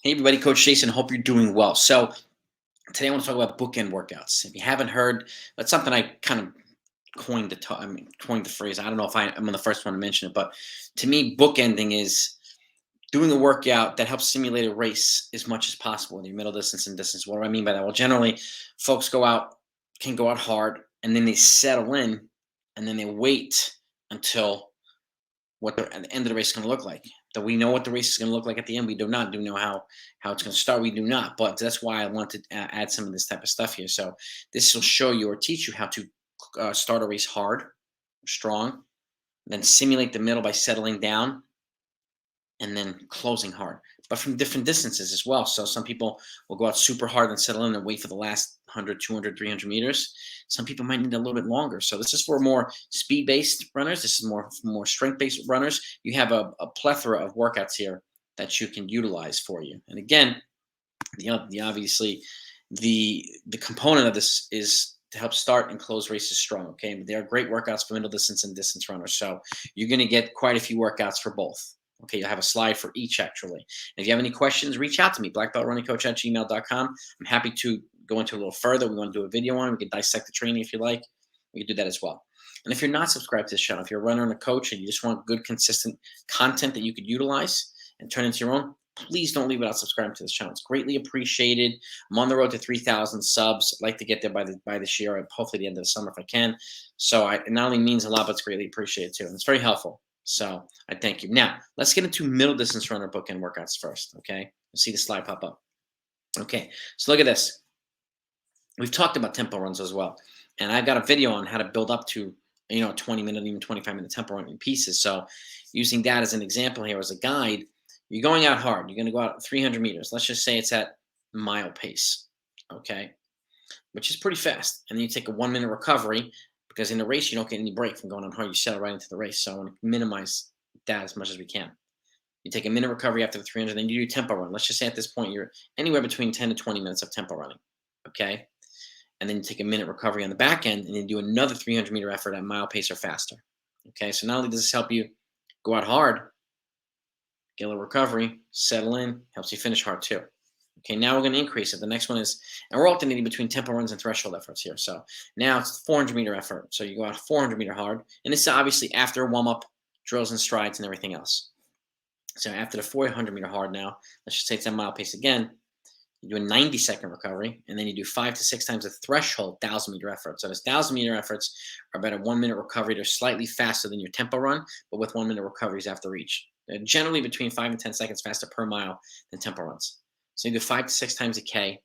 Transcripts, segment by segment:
Hey everybody, Coach Jason. Hope you're doing well. So today I want to talk about bookend workouts. If you haven't heard, that's something I kind of coined the phrase. I don't know if I'm the first one to mention it, but to me, bookending is doing a workout that helps simulate a race as much as possible in your middle distance and distance. What do I mean by that? Well, generally, folks can go out hard, and then they settle in, and then they wait until what the at the end of the race is going to look like. Do we know what the race is going to look like at the end? We do not. Do we know how it's going to start? We do not. But that's why I want to add some of this type of stuff here. So this will show you or teach you how to start a race hard, strong, then simulate the middle by settling down, and then closing hard, but from different distances as well. So some people will go out super hard and settle in and wait for the last 100, 200, 300 meters. Some people might need a little bit longer. So this is for more speed-based runners. This is more strength-based runners. You have a plethora of workouts here that you can utilize for you. And again, the obviously the component of this is to help start and close races strong. Okay, but they are great workouts for middle distance and distance runners. So you're going to get quite a few workouts for both. Okay, you'll have a slide for each actually. And if you have any questions, reach out to me, blackbeltrunningcoach@gmail.com. I'm happy to go into a little further. We want to do a video on it. We can dissect the training if you like. We can do that as well. And if you're not subscribed to this channel, if you're a runner and a coach and you just want good, consistent content that you could utilize and turn into your own, please don't leave without subscribing to this channel. It's greatly appreciated. I'm on the road to 3,000 subs. I'd like to get there by this year, and hopefully the end of the summer if I can. So it not only means a lot, but it's greatly appreciated too. And it's very helpful. So I thank you. Now, let's get into middle distance runner bookend workouts first, okay? You'll see the slide pop up. Okay, so look at this. We've talked about tempo runs as well. And I've got a video on how to build up to, 20-minute, even 25-minute tempo run in pieces. So using that as an example here as a guide, you're going out hard. You're going to go out 300 meters. Let's just say it's at mile pace, okay? Which is pretty fast. And then you take a 1-minute recovery because in the race, you don't get any break from going on hard. You settle right into the race. So I want to minimize that as much as we can. You take a minute recovery after the 300, then you do tempo run. Let's just say at this point, you're anywhere between 10 to 20 minutes of tempo running, okay? And then you take a minute recovery on the back end, and then do another 300-meter effort at mile pace or faster, okay? So not only does this help you go out hard, get a little recovery, settle in, helps you finish hard too. Okay, now we're going to increase it. The next one is, and we're alternating between tempo runs and threshold efforts here. So now it's 400-meter effort. So you go out 400-meter hard. And this is obviously after warm-up, drills and strides and everything else. So after the 400-meter hard now, let's just say it's at mile pace again, you do a 90-second recovery, and then you do 5 to 6 times the threshold 1,000-meter effort. So those 1,000-meter efforts are about a 1-minute recovery. They're slightly faster than your tempo run, but with 1-minute recoveries after each. They're generally between 5 and 10 seconds faster per mile than tempo runs. So you do 5 to 6 times a K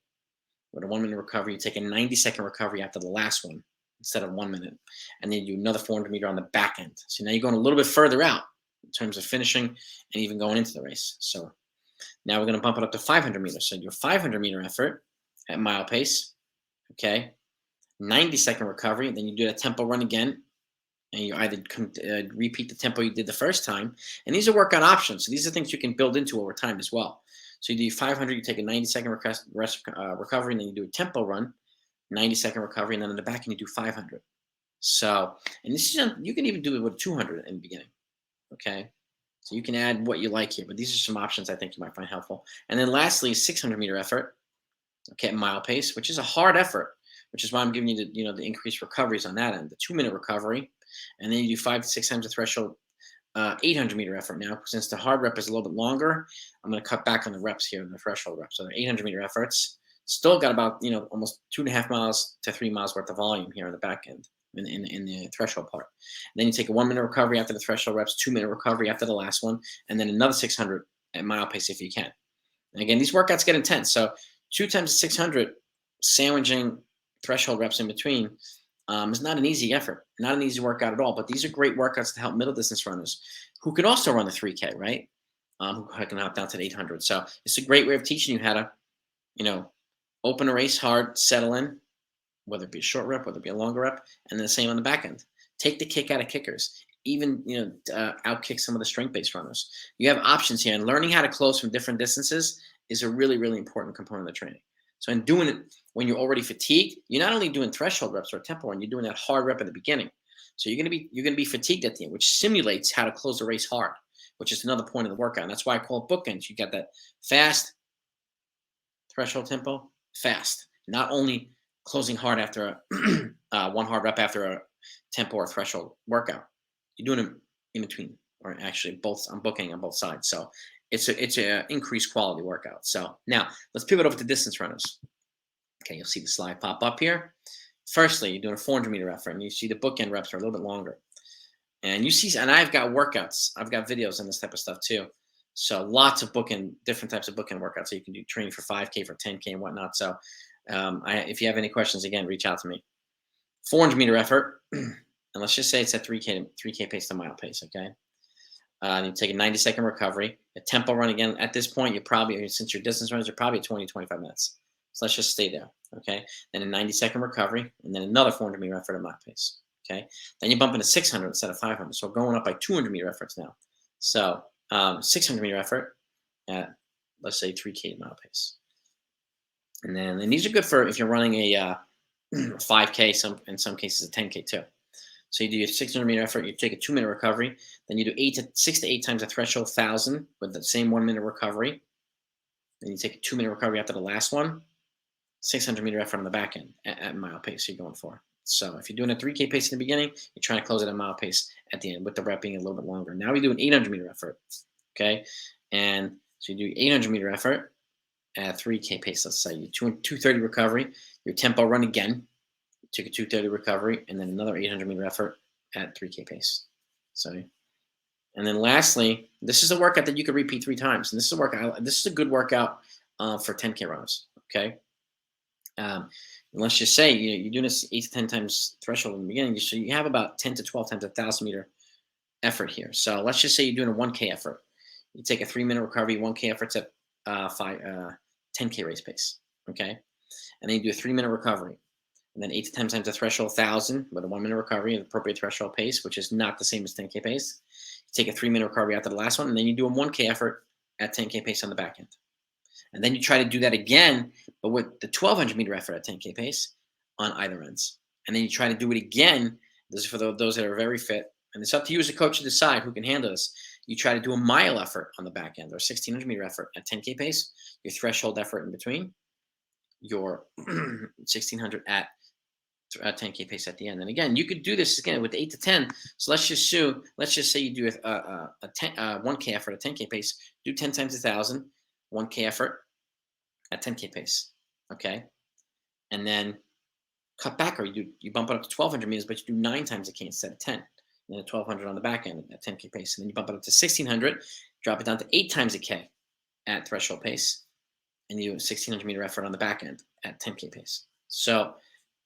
with a 1-minute recovery. You take a 90-second recovery after the last one instead of 1 minute. And then you do another 400-meter on the back end. So now you're going a little bit further out in terms of finishing and even going into the race. So now we're going to bump it up to 500 meters. So you do a 500-meter effort at mile pace, okay? 90-second recovery. Then you do that tempo run again. And you either repeat the tempo you did the first time. And these are workout options. So these are things you can build into over time as well. So you do 500, you take a 90-second recovery, and then you do a tempo run, 90-second recovery, and then in the back, and you do 500. So, and this is, you can even do it with 200 in the beginning, okay? So you can add what you like here, but these are some options I think you might find helpful. And then lastly, 600-meter effort, okay, at mile pace, which is a hard effort, which is why I'm giving you the, the increased recoveries on that end, the 2-minute recovery, and then you do 5 to 6 times the threshold 800-meter effort now. Since the hard rep is a little bit longer, I'm going to cut back on the reps here, the threshold reps. So they're 800-meter efforts. Still got about, almost 2.5 miles to 3 miles worth of volume here on the back end in the threshold part. And then you take a 1-minute recovery after the threshold reps, 2-minute recovery after the last one, and then another 600 at mile pace if you can. And again, these workouts get intense. So 2 times 600, sandwiching threshold reps in between, is not an easy effort, not an easy workout at all. But these are great workouts to help middle distance runners who can also run the 3K, right? Who can hop down to the 800. So it's a great way of teaching you how to, open a race hard, settle in, whether it be a short rep, whether it be a longer rep, and then the same on the back end. Take the kick out of kickers, even outkick some of the strength-based runners. You have options here, and learning how to close from different distances is a really, really important component of the training. So in doing it when you're already fatigued, you're not only doing threshold reps or tempo run, you're doing that hard rep at the beginning. So you're gonna be fatigued at the end, which simulates how to close the race hard, which is another point of the workout. And that's why I call it bookends. You got that fast, threshold tempo, fast. Not only closing hard after a one hard rep after a tempo or threshold workout. You're doing them in between, or actually both. I'm booking on both sides, so it's a increased quality workout. So now let's pivot over to distance runners. Okay, you'll see the slide pop up here. Firstly, you're doing a 400-meter effort, and you see the bookend reps are a little bit longer. And you see, and I've got workouts, I've got videos on this type of stuff too. So lots of bookend, different types of bookend workouts. So you can do training for 5K, for 10K, and whatnot. So if you have any questions, again, reach out to me. 400-meter effort, and let's just say it's at 3K pace to mile pace. Okay, you take a 90-second recovery, a tempo run again. At this point, you're probably, since your distance runners are probably at 20-25 minutes. So let's just stay there. Okay, then a 90-second recovery, and then another 400-meter effort at mile pace. Okay, then you bump into 600 instead of 500. So going up by 200-meter efforts now. So 600-meter effort at, let's say, 3K mile pace. And these are good for if you're running a 5K, in some cases a 10K too. So you do your 600-meter effort, you take a 2-minute recovery, then you do 6 to 8 times the threshold 1,000 with the same 1-minute recovery. Then you take a 2-minute recovery after the last one, 600-meter effort on the back end at mile pace you're going for. So if you're doing a 3K pace in the beginning, you're trying to close it at mile pace at the end, with the rep being a little bit longer. Now we do an 800-meter effort, okay? And so you do 800-meter effort at 3K pace, let's say. You 230 recovery, your tempo run again, you take a 230 recovery, and then another 800-meter effort at 3K pace. So, and then lastly, this is a workout that you can repeat 3 times. And this is a workout. This is a good workout for 10K runners, okay? And let's just say you're doing this 8 to 10 times threshold in the beginning, so you have about 10 to 12 times a 1,000-meter effort here. So let's just say you're doing a 1K effort. You take a 3-minute recovery, 1K efforts at 10K race pace, okay? And then you do a 3-minute recovery, and then 8 to 10 times the threshold 1,000 with a 1-minute recovery at appropriate threshold pace, which is not the same as 10K pace. You take a 3-minute recovery after the last one, and then you do a 1K effort at 10K pace on the back end. And then you try to do that again, but with the 1,200-meter effort at 10K pace on either ends. And then you try to do it again. This is for those that are very fit. And it's up to you as a coach to decide who can handle this. You try to do a mile effort on the back end, or a 1,600-meter effort at 10K pace, your threshold effort in between, your 1,600 at 10K pace at the end. And again, you could do this again with 8 to 10. So let's just say you do a 1K effort at 10K pace, do 10 times 1,000, 1K effort at 10K pace, okay? And then cut back, or you bump it up to 1,200 meters, but you do 9 times a K instead of 10. And then 1,200 on the back end at 10K pace. And then you bump it up to 1,600, drop it down to 8 times a K at threshold pace, and you do a 1,600-meter effort on the back end at 10K pace. So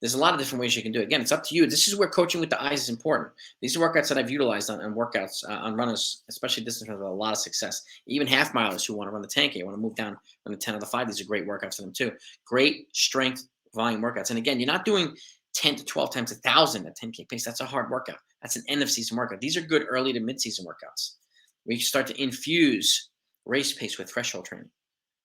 there's a lot of different ways you can do it. Again, it's up to you. This is where coaching with the eyes is important. These are workouts that I've utilized on workouts on runners, especially distance runners, with a lot of success. Even half milers who want to run the 10K, want to move down from the 10 or the 5. These are great workouts for them too. Great strength volume workouts. And again, you're not doing 10 to 12 times 1,000 at 10K pace. That's a hard workout. That's an end of season workout. These are good early to mid-season workouts. We start to infuse race pace with threshold training.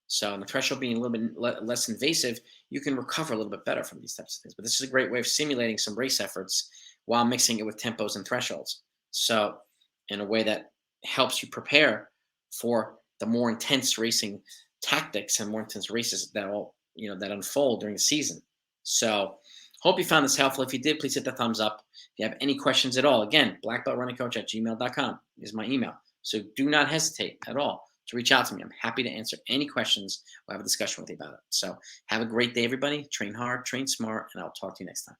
So the threshold being a little bit less invasive, you can recover a little bit better from these types of things. But this is a great way of simulating some race efforts while mixing it with tempos and thresholds. So in a way that helps you prepare for the more intense racing tactics and more intense races that that unfold during the season. So hope you found this helpful. If you did, please hit the thumbs up. If you have any questions at all, again, blackbeltrunningcoach@gmail.com is my email. So do not hesitate at all to reach out to me. I'm happy to answer any questions or have a discussion with you about it. So have a great day, everybody. Train hard, train smart, and I'll talk to you next time.